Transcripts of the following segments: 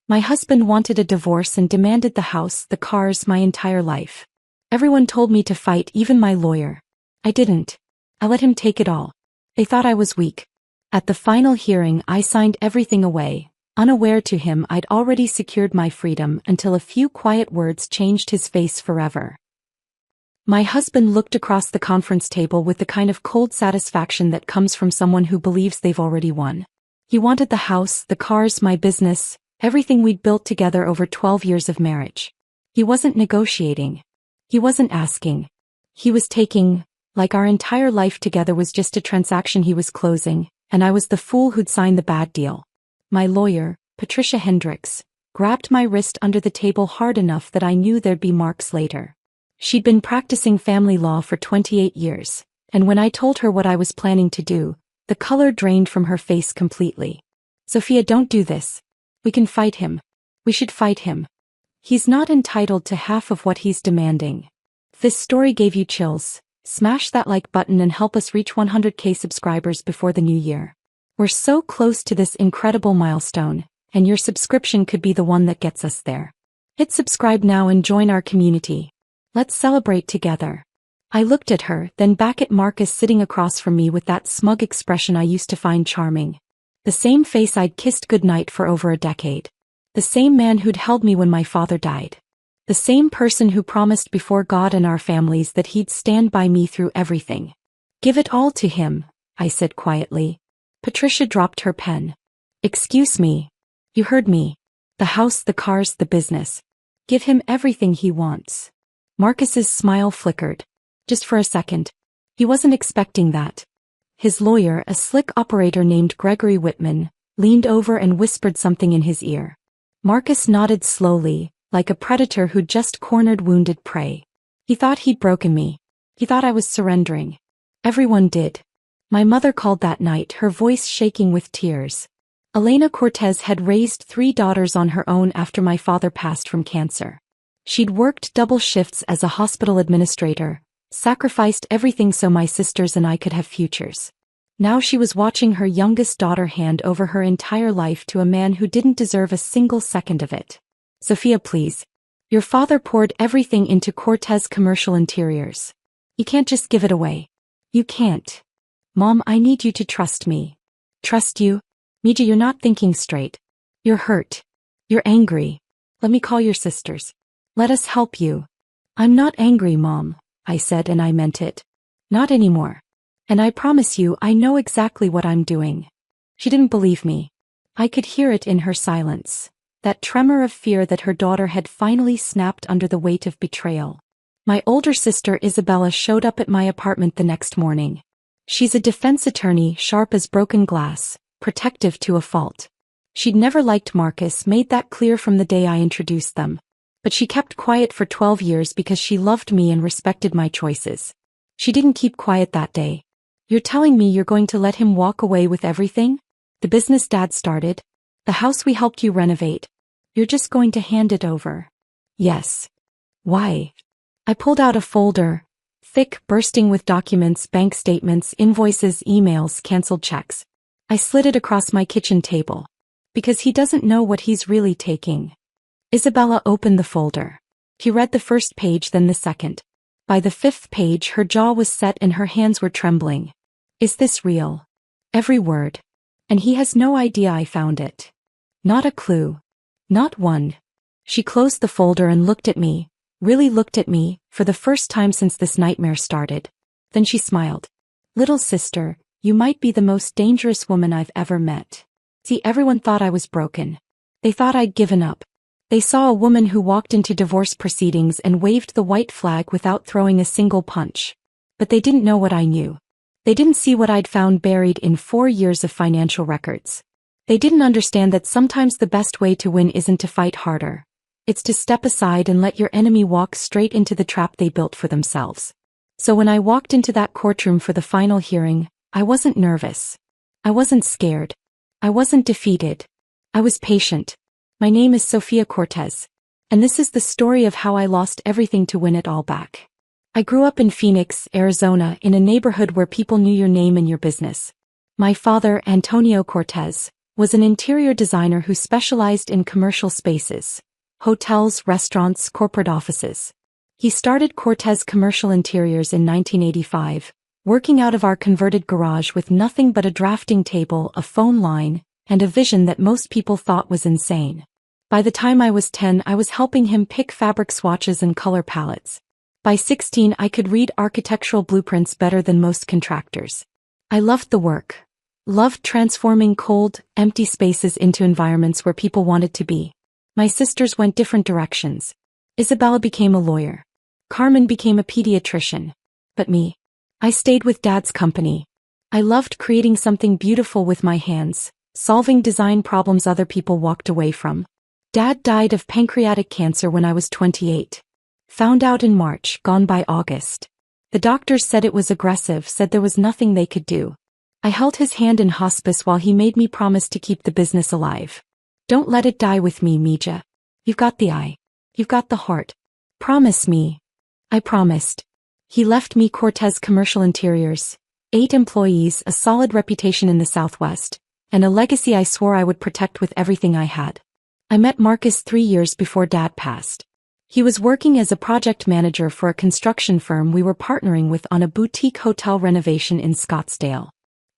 My husband wanted a divorce and demanded the house, the cars, my entire life. Everyone told me to fight, even my lawyer. I didn't. I let him take it all. They thought I was weak. At the final hearing, I signed everything away. Unaware to him, I'd already secured my freedom until a few quiet words changed his face forever. My husband looked across the conference table with the kind of cold satisfaction that comes from someone who believes they've already won. He wanted the house, the cars, my business, everything we'd built together over 12 years of marriage. He wasn't negotiating. He wasn't asking. He was taking, like our entire life together was just a transaction he was closing, and I was the fool who'd signed the bad deal. My lawyer, Patricia Hendricks, grabbed my wrist under the table hard enough that I knew there'd be marks later. She'd been practicing family law for 28 years, and when I told her what I was planning to do, the color drained from her face completely. Sophia, don't do this. We can fight him. We should fight him. He's not entitled to half of what he's demanding. If this story gave you chills, smash that like button and help us reach 100K subscribers before the new year. We're so close to this incredible milestone, and your subscription could be the one that gets us there. Hit subscribe now and join our community. Let's celebrate together. I looked at her, then back at Marcus sitting across from me with that smug expression I used to find charming. The same face I'd kissed goodnight for over a decade. The same man who'd held me when my father died. The same person who promised before God and our families that he'd stand by me through everything. Give it all to him, I said quietly. Patricia dropped her pen. Excuse me. You heard me. The house, the cars, the business. Give him everything he wants. Marcus's smile flickered. Just for a second. He wasn't expecting that. His lawyer, a slick operator named Gregory Whitman, leaned over and whispered something in his ear. Marcus nodded slowly, like a predator who'd just cornered wounded prey. He thought he'd broken me. He thought I was surrendering. Everyone did. My mother called that night, her voice shaking with tears. Elena Cortez had raised 3 daughters on her own after my father passed from cancer. She'd worked double shifts as a hospital administrator, sacrificed everything so my sisters and I could have futures. Now she was watching her youngest daughter hand over her entire life to a man who didn't deserve a single second of it. Sophia, please. Your father poured everything into Cortez Commercial Interiors. You can't just give it away. You can't. Mom, I need you to trust me. Trust you? Mija, you're not thinking straight. You're hurt. You're angry. Let me call your sisters. Let us help you. I'm not angry, Mom, I said, and I meant it. Not anymore. And I promise you, I know exactly what I'm doing. She didn't believe me. I could hear it in her silence. That tremor of fear that her daughter had finally snapped under the weight of betrayal. My older sister Isabella showed up at my apartment the next morning. She's a defense attorney, sharp as broken glass, protective to a fault. She'd never liked Marcus, made that clear from the day I introduced them. But she kept quiet for 12 years because she loved me and respected my choices. She didn't keep quiet that day. You're telling me you're going to let him walk away with everything? The business Dad started? The house we helped you renovate? You're just going to hand it over? Yes. Why? I pulled out a folder, thick, bursting with documents, bank statements, invoices, emails, canceled checks. I slid it across my kitchen table. Because he doesn't know what he's really taking. Isabella opened the folder. He read the first page, then the second. By the 5th page, her jaw was set and her hands were trembling. Is this real? Every word. And he has no idea I found it. Not a clue. Not one. She closed the folder and looked at me, really looked at me, for the first time since this nightmare started. Then she smiled. Little sister, you might be the most dangerous woman I've ever met. See, everyone thought I was broken. They thought I'd given up. They saw a woman who walked into divorce proceedings and waved the white flag without throwing a single punch. But they didn't know what I knew. They didn't see what I'd found buried in 4 years of financial records. They didn't understand that sometimes the best way to win isn't to fight harder. It's to step aside and let your enemy walk straight into the trap they built for themselves. So when I walked into that courtroom for the final hearing, I wasn't nervous. I wasn't scared. I wasn't defeated. I was patient. My name is Sophia Cortez. And this is the story of how I lost everything to win it all back. I grew up in Phoenix, Arizona, in a neighborhood where people knew your name and your business. My father, Antonio Cortez, was an interior designer who specialized in commercial spaces, hotels, restaurants, corporate offices. He started Cortez Commercial Interiors in 1985, working out of our converted garage with nothing but a drafting table, a phone line, and a vision that most people thought was insane. By the time I was 10, I was helping him pick fabric swatches and color palettes. By 16, I could read architectural blueprints better than most contractors. I loved the work. Loved transforming cold, empty spaces into environments where people wanted to be. My sisters went different directions. Isabella became a lawyer. Carmen became a pediatrician. But me? I stayed with Dad's company. I loved creating something beautiful with my hands, solving design problems other people walked away from. Dad died of pancreatic cancer when I was 28. Found out in March, gone by August. The doctors said it was aggressive, said there was nothing they could do. I held his hand in hospice while he made me promise to keep the business alive. Don't let it die with me, Mija. You've got the eye. You've got the heart. Promise me. I promised. He left me Cortez Commercial Interiors, 8 employees, a solid reputation in the Southwest, and a legacy I swore I would protect with everything I had. I met Marcus 3 years before Dad passed. He was working as a project manager for a construction firm we were partnering with on a boutique hotel renovation in Scottsdale.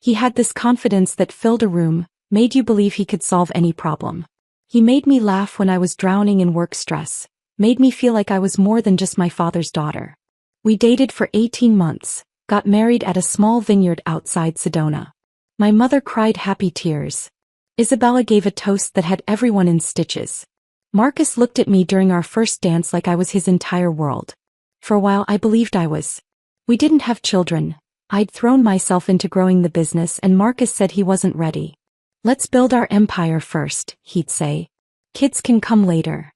He had this confidence that filled a room, made you believe he could solve any problem. He made me laugh when I was drowning in work stress, made me feel like I was more than just my father's daughter. We dated for 18 months, got married at a small vineyard outside Sedona. My mother cried happy tears. Isabella gave a toast that had everyone in stitches. Marcus looked at me during our first dance like I was his entire world. For a while I believed I was. We didn't have children. I'd thrown myself into growing the business and Marcus said he wasn't ready. Let's build our empire first, he'd say. Kids can come later.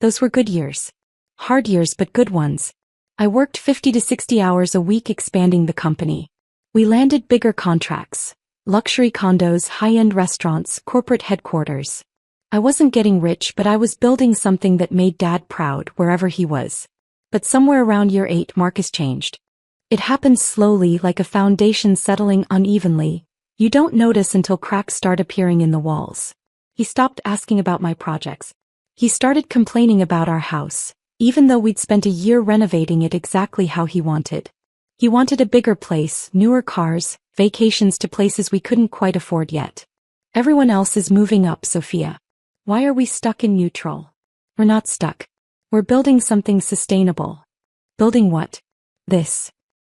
Those were good years. Hard years but good ones. I worked 50 to 60 hours a week expanding the company. We landed bigger contracts. Luxury condos, high-end restaurants, corporate headquarters. I wasn't getting rich but I was building something that made Dad proud wherever he was. But somewhere around year 8 Marcus changed. It happened slowly like a foundation settling unevenly. You don't notice until cracks start appearing in the walls. He stopped asking about my projects. He started complaining about our house, even though we'd spent a year renovating it exactly how he wanted. He wanted a bigger place, newer cars, vacations to places we couldn't quite afford yet. Everyone else is moving up, Sophia. Why are we stuck in neutral? We're not stuck. We're building something sustainable. Building what? This.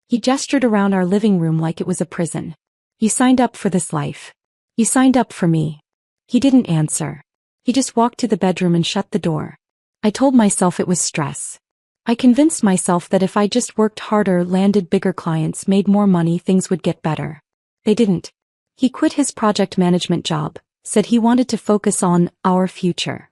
He gestured around our living room like it was a prison. You signed up for this life. You signed up for me. He didn't answer. He just walked to the bedroom and shut the door. I told myself it was stress. I convinced myself that if I just worked harder, landed bigger clients, made more money, things would get better. They didn't. He quit his project management job, said he wanted to focus on our future.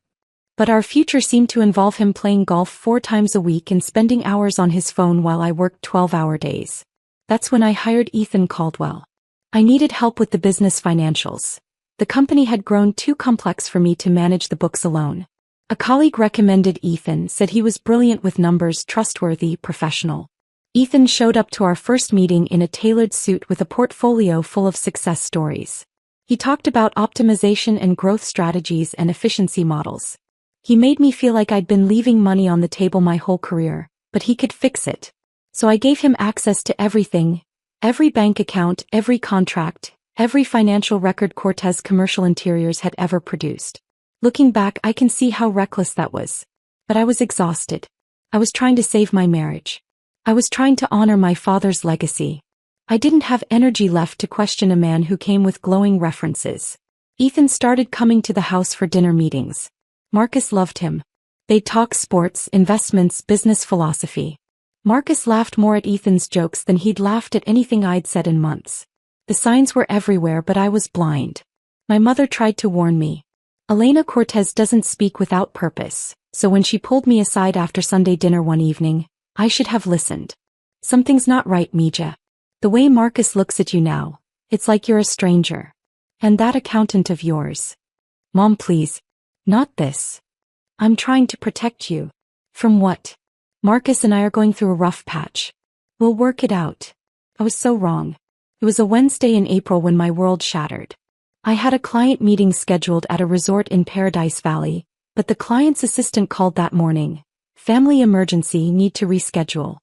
But our future seemed to involve him playing golf 4 times a week and spending hours on his phone while I worked 12-hour days. That's when I hired Ethan Caldwell. I needed help with the business financials. The company had grown too complex for me to manage the books alone. A colleague recommended Ethan, said he was brilliant with numbers, trustworthy, professional. Ethan showed up to our first meeting in a tailored suit with a portfolio full of success stories. He talked about optimization and growth strategies and efficiency models. He made me feel like I'd been leaving money on the table my whole career, but he could fix it. So I gave him access to everything, every bank account, every contract, every financial record Cortez Commercial Interiors had ever produced. Looking back, I can see how reckless that was. But I was exhausted. I was trying to save my marriage. I was trying to honor my father's legacy. I didn't have energy left to question a man who came with glowing references. Ethan started coming to the house for dinner meetings. Marcus loved him. They'd talk sports, investments, business philosophy. Marcus laughed more at Ethan's jokes than he'd laughed at anything I'd said in months. The signs were everywhere but I was blind. My mother tried to warn me. Elena Cortez doesn't speak without purpose, so when she pulled me aside after Sunday dinner one evening, I should have listened. Something's not right, Mija. The way Marcus looks at you now, it's like you're a stranger. And that accountant of yours. Mom, please. Not this. I'm trying to protect you. From what? Marcus and I are going through a rough patch. We'll work it out. I was so wrong. It was a Wednesday in April when my world shattered. I had a client meeting scheduled at a resort in Paradise Valley, but the client's assistant called that morning. Family emergency, need to reschedule.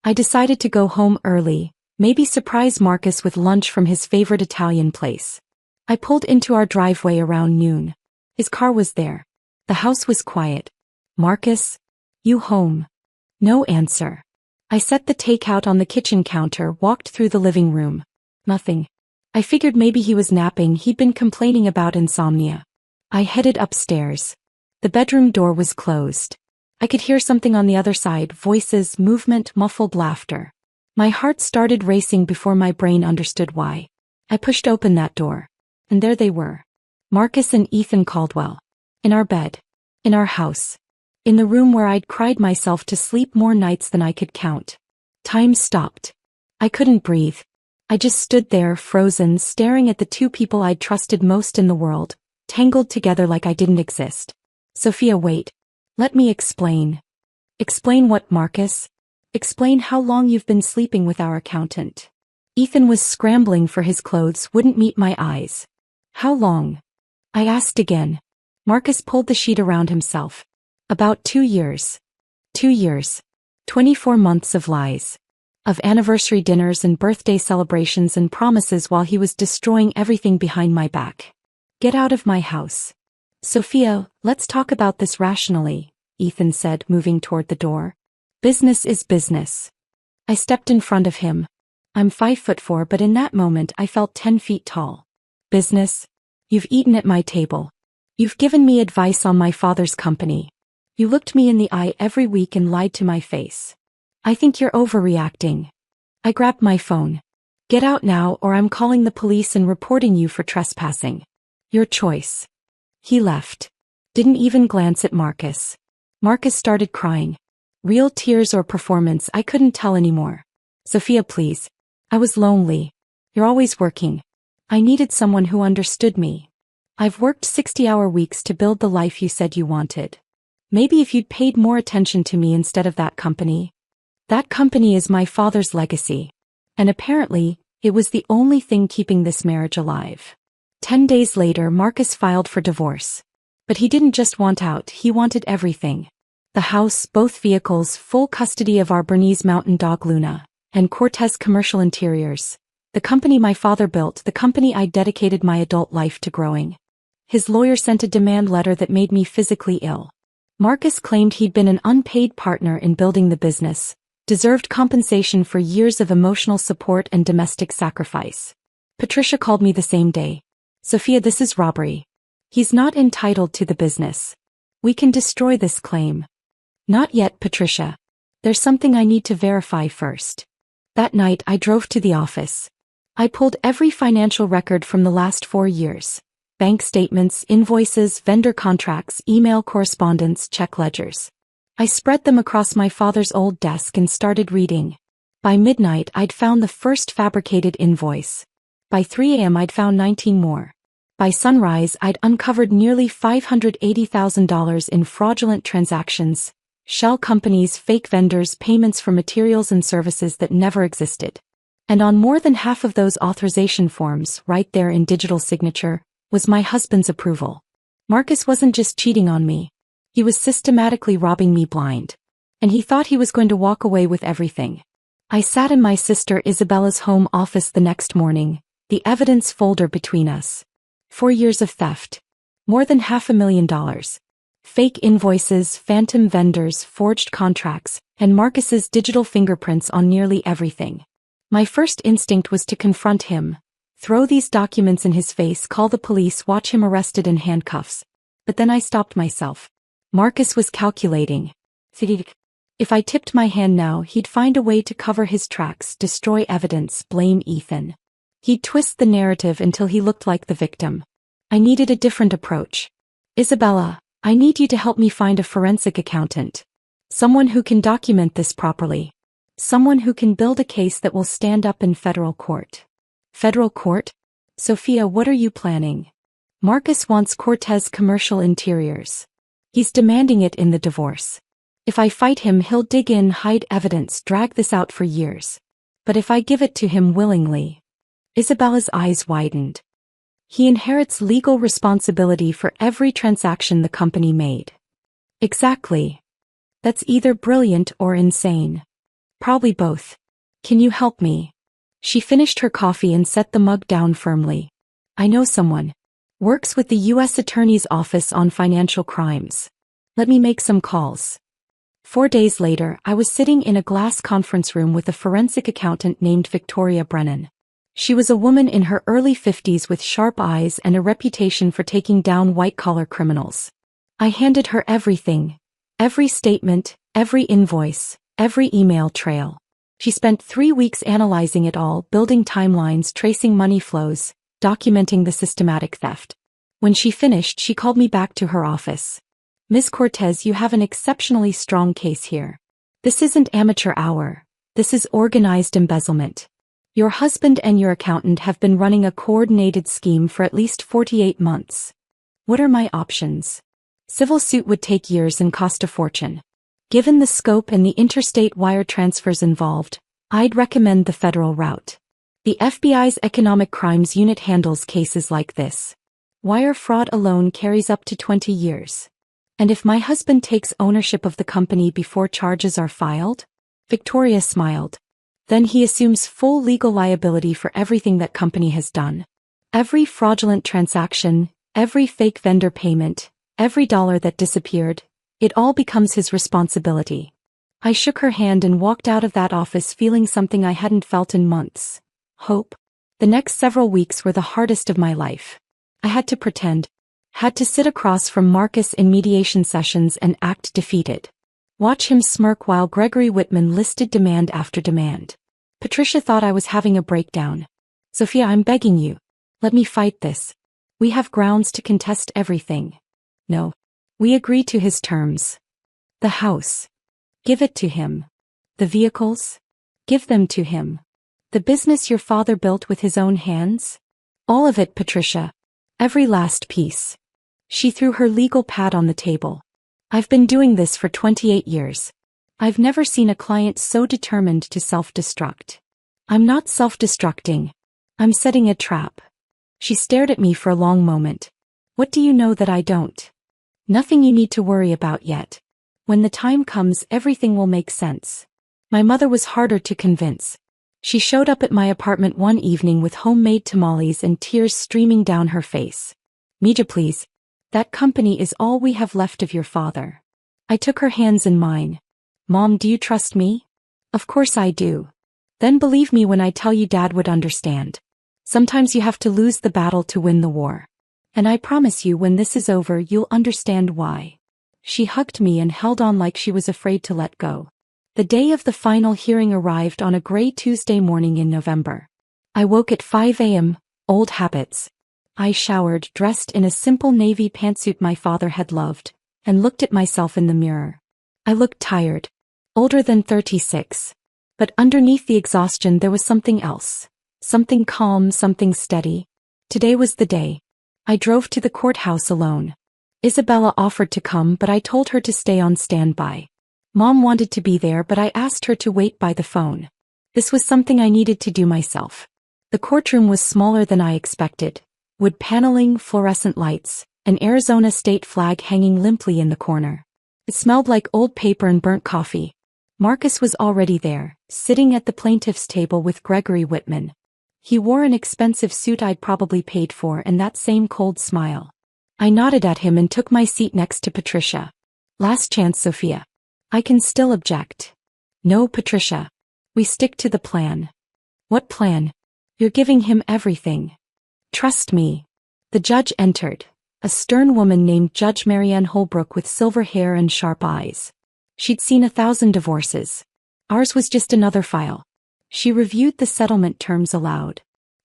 I decided to go home early, maybe surprise Marcus with lunch from his favorite Italian place. I pulled into our driveway around noon. His car was there. The house was quiet. Marcus? You home? No answer. I set the takeout on the kitchen counter, walked through the living room. Nothing. I figured maybe he was napping, he'd been complaining about insomnia. I headed upstairs. The bedroom door was closed. I could hear something on the other side, voices, movement, muffled laughter. My heart started racing before my brain understood why. I pushed open that door. And there they were. Marcus and Ethan Caldwell. In our bed. In our house. In the room where I'd cried myself to sleep more nights than I could count. Time stopped. I couldn't breathe. I just stood there, frozen, staring at the two people I'd trusted most in the world, tangled together like I didn't exist. Sophia, wait. Let me explain. Explain what, Marcus? Explain how long you've been sleeping with our accountant. Ethan was scrambling for his clothes, wouldn't meet my eyes. How long? I asked again. Marcus pulled the sheet around himself. About 2 years. 2 years. 24 months of lies. Of anniversary dinners and birthday celebrations and promises while he was destroying everything behind my back. Get out of my house. Sophia, let's talk about this rationally, Ethan said, moving toward the door. Business is business. I stepped in front of him. I'm 5'4", but in that moment I felt 10 feet tall. Business? You've eaten at my table. You've given me advice on my father's company. You looked me in the eye every week and lied to my face. I think you're overreacting. I grabbed my phone. Get out now or I'm calling the police and reporting you for trespassing. Your choice. He left. Didn't even glance at Marcus. Marcus started crying. Real tears or performance, I couldn't tell anymore. Sophia, please. I was lonely. You're always working. I needed someone who understood me. I've worked 60-hour weeks to build the life you said you wanted. Maybe if you'd paid more attention to me instead of that company. That company is my father's legacy. And apparently, it was the only thing keeping this marriage alive. 10 days later, Marcus filed for divorce. But he didn't just want out, he wanted everything. The house, both vehicles, full custody of our Bernese mountain dog Luna, and quietest commercial interiors. The company my father built, the company I dedicated my adult life to growing. His lawyer sent a demand letter that made me physically ill. Marcus claimed he'd been an unpaid partner in building the business, deserved compensation for years of emotional support and domestic sacrifice. Patricia called me the same day. Sophia, this is robbery. He's not entitled to the business. We can destroy this claim. Not yet, Patricia. There's something I need to verify first. That night I drove to the office. I pulled every financial record from the last 4 years. Bank statements, invoices, vendor contracts, email correspondence, check ledgers. I spread them across my father's old desk and started reading. By midnight I'd found the first fabricated invoice. By 3 a.m. I'd found 19 more. By sunrise I'd uncovered nearly $580,000 in fraudulent transactions, shell companies, fake vendors, payments for materials and services that never existed. And on more than half of those authorization forms, right there in digital signature, was my husband's approval. Marcus wasn't just cheating on me. He was systematically robbing me blind. And he thought he was going to walk away with everything. I sat in my sister Isabella's home office the next morning, the evidence folder between us. 4 years of theft. More than $500,000. Fake invoices, phantom vendors, forged contracts, and Marcus's digital fingerprints on nearly everything. My first instinct was to confront him, throw these documents in his face, call the police, watch him arrested in handcuffs. But then I stopped myself. Marcus was calculating. If I tipped my hand now, he'd find a way to cover his tracks, destroy evidence, blame Ethan. He'd twist the narrative until he looked like the victim. I needed a different approach. Isabella, I need you to help me find a forensic accountant. Someone who can document this properly. Someone who can build a case that will stand up in federal court. Federal court? Sophia, what are you planning? Marcus wants quietest commercial interiors. He's demanding it in the divorce. If I fight him, he'll dig in, hide evidence, drag this out for years. But if I give it to him willingly... Isabella's eyes widened. He inherits legal responsibility for every transaction the company made. Exactly. That's either brilliant or insane. Probably both. Can you help me? She finished her coffee and set the mug down firmly. I know someone. Works with the U.S. Attorney's Office on Financial Crimes. Let me make some calls. 4 days later, I was sitting in a glass conference room with a forensic accountant named Victoria Brennan. She was a woman in her early 50s with sharp eyes and a reputation for taking down white-collar criminals. I handed her everything. Every statement, every invoice, every email trail. She spent 3 weeks analyzing it all, building timelines, tracing money flows, documenting the systematic theft. When she finished, she called me back to her office. Ms. Cortez, you have an exceptionally strong case here. This isn't amateur hour. This is organized embezzlement. Your husband and your accountant have been running a coordinated scheme for at least 48 months. What are my options? Civil suit would take years and cost a fortune. Given the scope and the interstate wire transfers involved, I'd recommend the federal route. The FBI's Economic Crimes Unit handles cases like this. Wire fraud alone carries up to 20 years. And if my husband takes ownership of the company before charges are filed? Victoria smiled. Then he assumes full legal liability for everything that company has done. Every fraudulent transaction, every fake vendor payment, every dollar that disappeared, it all becomes his responsibility. I shook her hand and walked out of that office feeling something I hadn't felt in months. Hope. The next several weeks were the hardest of my life. I had to pretend. Had to sit across from Marcus in mediation sessions and act defeated. Watch him smirk while Gregory Whitman listed demand after demand. Patricia thought I was having a breakdown. Sophia, I'm begging you. Let me fight this. We have grounds to contest everything. No. We agree to his terms. The house. Give it to him. The vehicles? Give them to him. The business your father built with his own hands? All of it, Patricia. Every last piece. She threw her legal pad on the table. I've been doing this for 28 years. I've never seen a client so determined to self-destruct. I'm not self-destructing. I'm setting a trap. She stared at me for a long moment. What do you know that I don't? Nothing you need to worry about yet. When the time comes, everything will make sense. My mother was harder to convince. She showed up at my apartment one evening with homemade tamales and tears streaming down her face. Mija, please. That company is all we have left of your father. I took her hands in mine. Mom, do you trust me? Of course I do. Then believe me when I tell you Dad would understand. Sometimes you have to lose the battle to win the war. And I promise you when this is over you'll understand why. She hugged me and held on like she was afraid to let go. The day of the final hearing arrived on a gray Tuesday morning in November. I woke at 5 a.m., old habits. I showered, dressed in a simple navy pantsuit my father had loved, and looked at myself in the mirror. I looked tired. Older than 36. But underneath the exhaustion there was something else. Something calm, something steady. Today was the day. I drove to the courthouse alone. Isabella offered to come but I told her to stay on standby. Mom wanted to be there but I asked her to wait by the phone. This was something I needed to do myself. The courtroom was smaller than I expected. Wood paneling, fluorescent lights, an Arizona state flag hanging limply in the corner. It smelled like old paper and burnt coffee. Marcus was already there, sitting at the plaintiff's table with Gregory Whitman. He wore an expensive suit I'd probably paid for and that same cold smile. I nodded at him and took my seat next to Patricia. Last chance, Sophia. I can still object. No, Patricia. We stick to the plan. What plan? You're giving him everything. Trust me. The judge entered. A stern woman named Judge Marianne Holbrook with silver hair and sharp eyes. She'd seen 1,000 divorces. Ours was just another file. She reviewed the settlement terms aloud.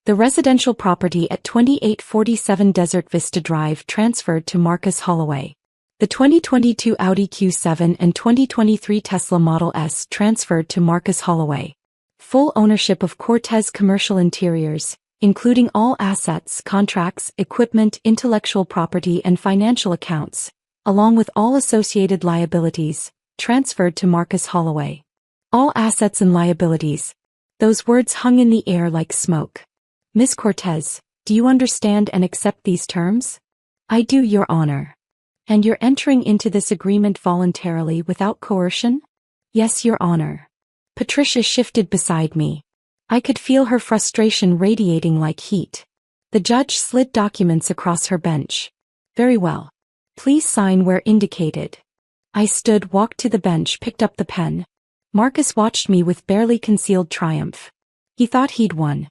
The residential property at 2847 Desert Vista Drive transferred to Marcus Holloway. The 2022 Audi Q7 and 2023 Tesla Model S transferred to Marcus Holloway. Full ownership of Cortez Commercial Interiors, including all assets, contracts, equipment, intellectual property and financial accounts, along with all associated liabilities, transferred to Marcus Holloway. All assets and liabilities. Those words hung in the air like smoke. Miss Cortez, Do you understand and accept these terms? I do, Your Honor. And you're entering into this agreement voluntarily without coercion? Yes, Your Honor. Patricia shifted beside me. I could feel her frustration radiating like heat. The judge slid documents across her bench. Very well. Please sign where indicated. I stood, walked to the bench, picked up the pen. Marcus watched me with barely concealed triumph. He thought he'd won.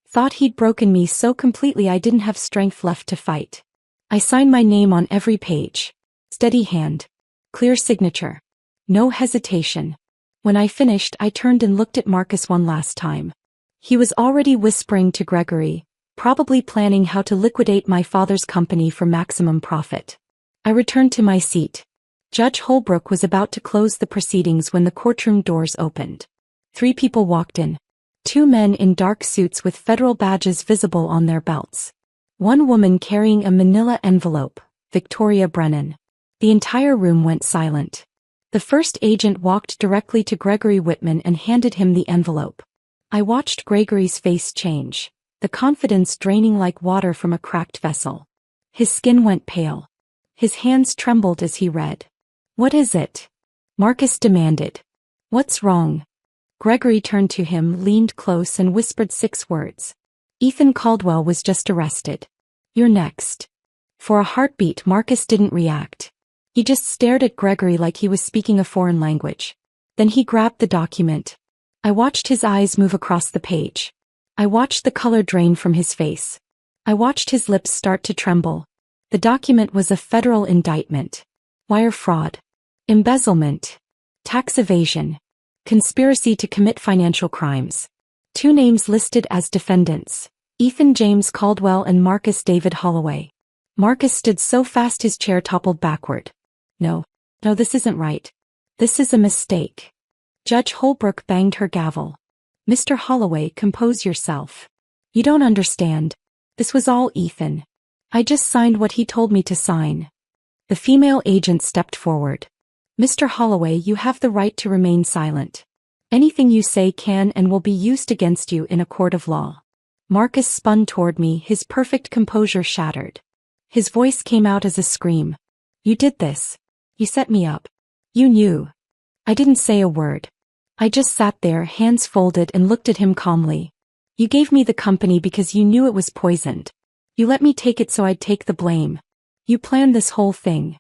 Thought he'd broken me so completely I didn't have strength left to fight. I signed my name on every page. Steady hand. Clear signature. No hesitation. When I finished, I turned and looked at Marcus one last time. He was already whispering to Gregory, probably planning how to liquidate my father's company for maximum profit. I returned to my seat. Judge Holbrook was about to close the proceedings when the courtroom doors opened. 3 people walked in. 2 men in dark suits with federal badges visible on their belts. 1 woman carrying a manila envelope, Victoria Brennan. The entire room went silent. The first agent walked directly to Gregory Whitman and handed him the envelope. I watched Gregory's face change, the confidence draining like water from a cracked vessel. His skin went pale. His hands trembled as he read. What is it? Marcus demanded. What's wrong? Gregory turned to him, leaned close and whispered 6 words. Ethan Caldwell was just arrested. You're next. For a heartbeat, Marcus didn't react. He just stared at Gregory like he was speaking a foreign language. Then he grabbed the document. I watched his eyes move across the page. I watched the color drain from his face. I watched his lips start to tremble. The document was a federal indictment. Wire fraud. Embezzlement. Tax evasion. Conspiracy to commit financial crimes. 2 names listed as defendants. Ethan James Caldwell and Marcus David Holloway. Marcus stood so fast his chair toppled backward. No, this isn't right. This is a mistake. Judge Holbrook banged her gavel. Mr. Holloway, compose yourself. You don't understand. This was all Ethan. I just signed what he told me to sign. The female agent stepped forward. Mr. Holloway, you have the right to remain silent. Anything you say can and will be used against you in a court of law. Marcus spun toward me, his perfect composure shattered. His voice came out as a scream. You did this. You set me up. You knew. I didn't say a word. I just sat there, hands folded, and looked at him calmly. You gave me the company because you knew it was poisoned. You let me take it so I'd take the blame. You planned this whole thing.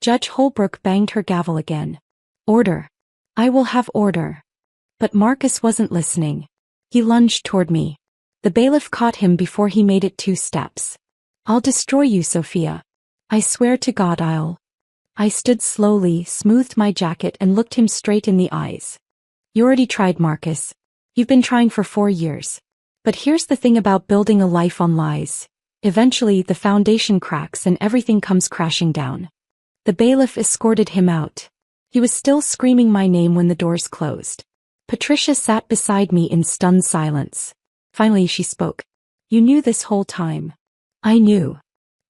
Judge Holbrook banged her gavel again. Order. I will have order. But Marcus wasn't listening. He lunged toward me. The bailiff caught him before he made it 2 steps. I'll destroy you, Sophia. I swear to God I'll. I stood slowly, smoothed my jacket and looked him straight in the eyes. You already tried, Marcus. You've been trying for 4 years. But here's the thing about building a life on lies. Eventually the foundation cracks and everything comes crashing down. The bailiff escorted him out. He was still screaming my name when the doors closed. Patricia sat beside me in stunned silence. Finally she spoke. You knew this whole time. I knew.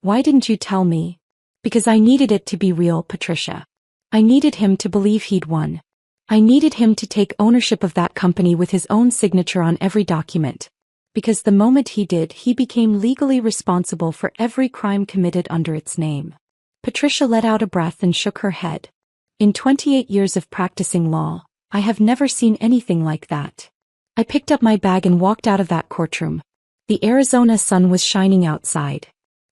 Why didn't you tell me? Because I needed it to be real, Patricia. I needed him to believe he'd won. I needed him to take ownership of that company with his own signature on every document. Because the moment he did, he became legally responsible for every crime committed under its name. Patricia let out a breath and shook her head. In 28 years of practicing law, I have never seen anything like that. I picked up my bag and walked out of that courtroom. The Arizona sun was shining outside.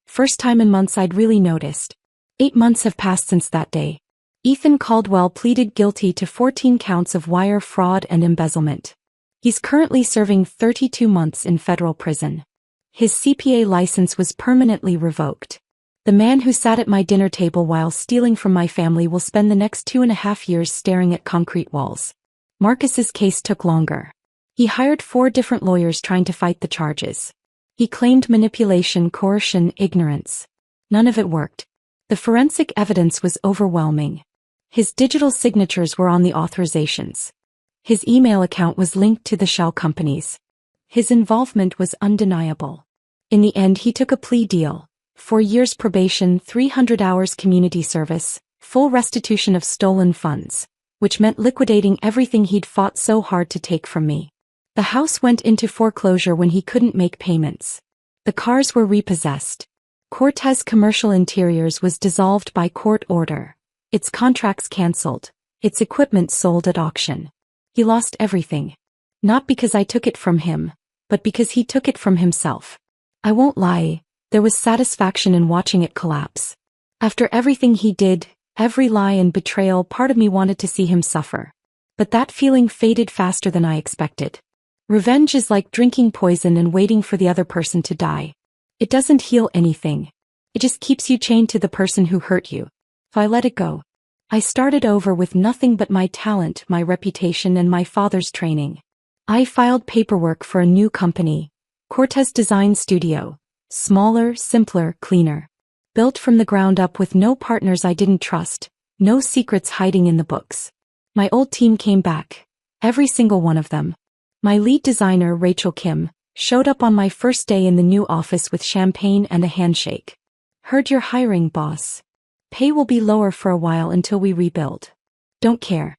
First time in months I'd really noticed. 8 months have passed since that day. Ethan Caldwell pleaded guilty to 14 counts of wire fraud and embezzlement. He's currently serving 32 months in federal prison. His CPA license was permanently revoked. The man who sat at my dinner table while stealing from my family will spend the next 2.5 years staring at concrete walls. Marcus's case took longer. He hired 4 different lawyers trying to fight the charges. He claimed manipulation, coercion, ignorance. None of it worked. The forensic evidence was overwhelming. His digital signatures were on the authorizations. His email account was linked to the shell companies. His involvement was undeniable. In the end, he took a plea deal. 4 years probation, 300 hours community service, full restitution of stolen funds, which meant liquidating everything he'd fought so hard to take from me. The house went into foreclosure when he couldn't make payments. The cars were repossessed. Cortez Commercial Interiors was dissolved by court order. Its contracts cancelled. Its equipment sold at auction. He lost everything. Not because I took it from him, but because he took it from himself. I won't lie, there was satisfaction in watching it collapse. After everything he did, every lie and betrayal, part of me wanted to see him suffer. But that feeling faded faster than I expected. Revenge is like drinking poison and waiting for the other person to die. It doesn't heal anything. It just keeps you chained to the person who hurt you. If I let it go, I started over with nothing but my talent, my reputation, and my father's training. I filed paperwork for a new company, Cortez Design Studio. Smaller, simpler, cleaner. Built from the ground up with no partners I didn't trust, no secrets hiding in the books. My old team came back. Every single one of them. My lead designer, Rachel Kim, showed up on my first day in the new office with champagne and a handshake. Heard you're hiring, boss. Pay will be lower for a while until we rebuild. Don't care.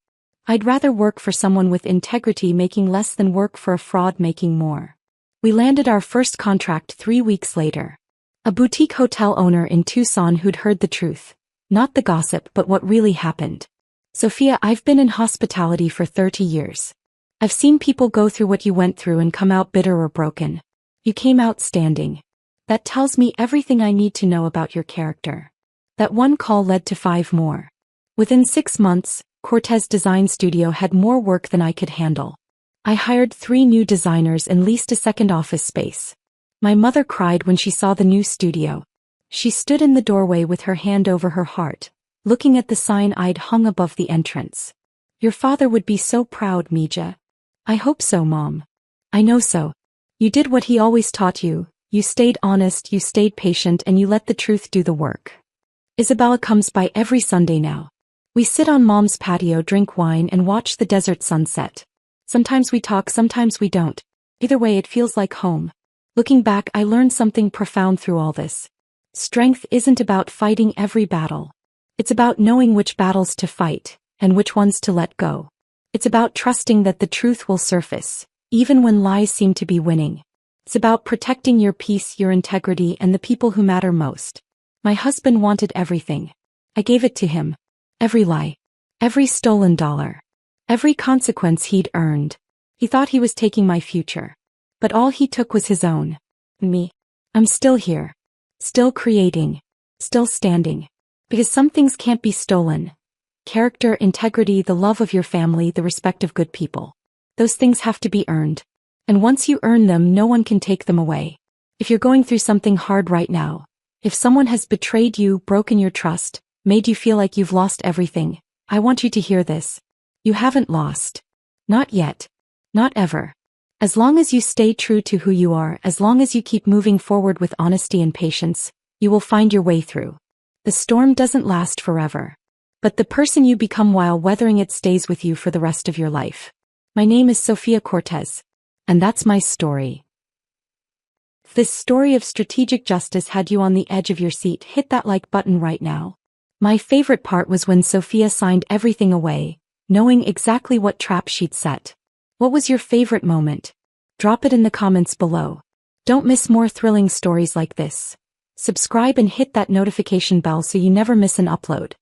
I'd rather work for someone with integrity making less than work for a fraud making more. We landed our first contract 3 weeks later. A boutique hotel owner in Tucson who'd heard the truth. Not the gossip, but what really happened. Sophia, I've been in hospitality for 30 years. I've seen people go through what you went through and come out bitter or broken. You came out standing. That tells me everything I need to know about your character. That one call led to 5 more. Within 6 months, Cortez Design Studio had more work than I could handle. I hired 3 new designers and leased a second office space. My mother cried when she saw the new studio. She stood in the doorway with her hand over her heart, looking at the sign I'd hung above the entrance. Your father would be so proud, Mija. I hope so, Mom. I know so. You did what he always taught you. You stayed honest, you stayed patient, and you let the truth do the work. Isabella comes by every Sunday now. We sit on Mom's patio, drink wine, and watch the desert sunset. Sometimes we talk, sometimes we don't. Either way, it feels like home. Looking back, I learned something profound through all this. Strength isn't about fighting every battle. It's about knowing which battles to fight, and which ones to let go. It's about trusting that the truth will surface, even when lies seem to be winning. It's about protecting your peace, your integrity, and the people who matter most. My husband wanted everything. I gave it to him. Every lie. Every stolen dollar. Every consequence he'd earned. He thought he was taking my future. But all he took was his own. Me. I'm still here. Still creating. Still standing. Because some things can't be stolen. Character, integrity, the love of your family, the respect of good people. Those things have to be earned. And once you earn them, no one can take them away. If you're going through something hard right now, if someone has betrayed you, broken your trust, made you feel like you've lost everything, I want you to hear this. You haven't lost. Not yet. Not ever. As long as you stay true to who you are, as long as you keep moving forward with honesty and patience, you will find your way through. The storm doesn't last forever. But the person you become while weathering it stays with you for the rest of your life. My name is Sofia Cortez. And that's my story. If this story of strategic justice had you on the edge of your seat, hit that like button right now. My favorite part was when Sophia signed everything away, knowing exactly what trap she'd set. What was your favorite moment? Drop it in the comments below. Don't miss more thrilling stories like this. Subscribe and hit that notification bell so you never miss an upload.